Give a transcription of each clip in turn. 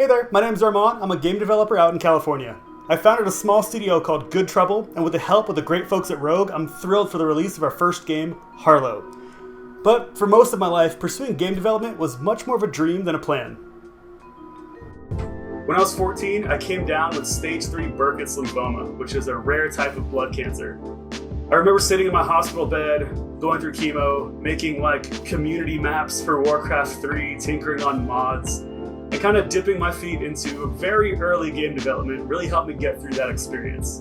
Hey there, my name's Armand. I'm a game developer out in California. I founded a small studio called Good Trouble, and with the help of the great folks at Rogue, I'm thrilled for the release of our first game, Harlow. But for most of my life, pursuing game development was much more of a dream than a plan. When I was 14, I came down with stage 3 Burkitt's lymphoma, which is a rare type of blood cancer. I remember sitting in my hospital bed, going through chemo, making community maps for Warcraft 3, tinkering on mods, and kind of dipping my feet into very early game development really helped me get through that experience.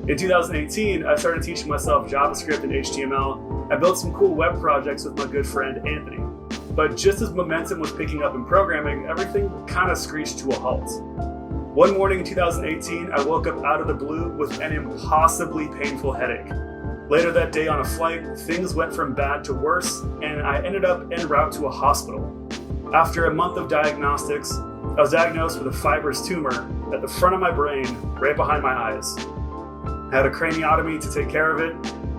In 2018, I started teaching myself JavaScript and HTML. I built some cool web projects with my good friend Anthony. But just as momentum was picking up in programming, everything kind of screeched to a halt. One morning in 2018, I woke up out of the blue with an impossibly painful headache. Later that day on a flight, things went from bad to worse, and I ended up en route to a hospital. After a month of diagnostics, I was diagnosed with a fibrous tumor at the front of my brain, right behind my eyes. I had a craniotomy to take care of it,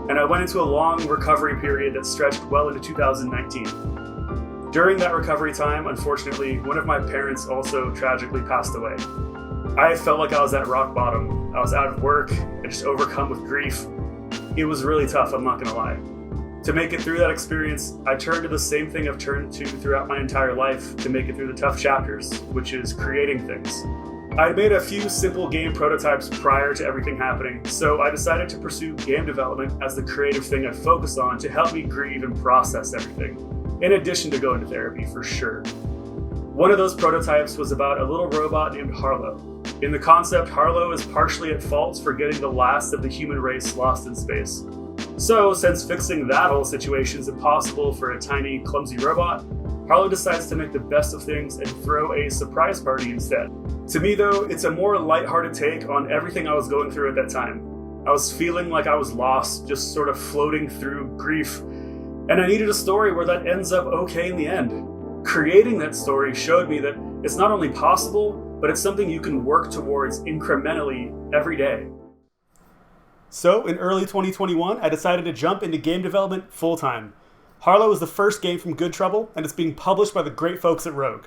and I went into a long recovery period that stretched well into 2019. During that recovery time, unfortunately, one of my parents also tragically passed away. I felt like I was at rock bottom. I was out of work and just overcome with grief. It was really tough, I'm not gonna lie. To make it through that experience, I turned to the same thing I've turned to throughout my entire life to make it through the tough chapters, which is creating things. I had made a few simple game prototypes prior to everything happening, so I decided to pursue game development as the creative thing I'd focus on to help me grieve and process everything, in addition to going to therapy for sure. One of those prototypes was about a little robot named Harlow. In the concept, Harlow is partially at fault for getting the last of the human race lost in space. So, since fixing that whole situation is impossible for a tiny, clumsy robot, Harlow decides to make the best of things and throw a surprise party instead. To me though, it's a more lighthearted take on everything I was going through at that time. I was feeling like I was lost, just sort of floating through grief, and I needed a story where that ends up okay in the end. Creating that story showed me that it's not only possible, but it's something you can work towards incrementally every day. So, in early 2021, I decided to jump into game development full-time. Harlow is the first game from Good Trouble, and it's being published by the great folks at Rogue.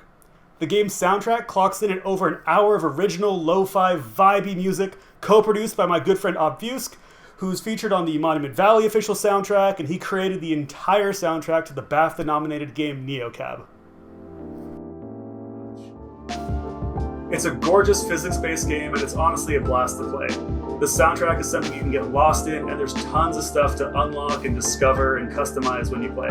The game's soundtrack clocks in at over an hour of original, lo-fi, vibey music, co-produced by my good friend Obfusc, who's featured on the Monument Valley official soundtrack, and he created the entire soundtrack to the BAFTA-nominated game NeoCab. It's a gorgeous physics-based game, and it's honestly a blast to play. The soundtrack is something you can get lost in, and there's tons of stuff to unlock and discover and customize when you play.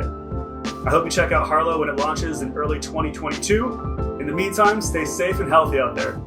I hope you check out Harlow when it launches in early 2022. In the meantime, stay safe and healthy out there.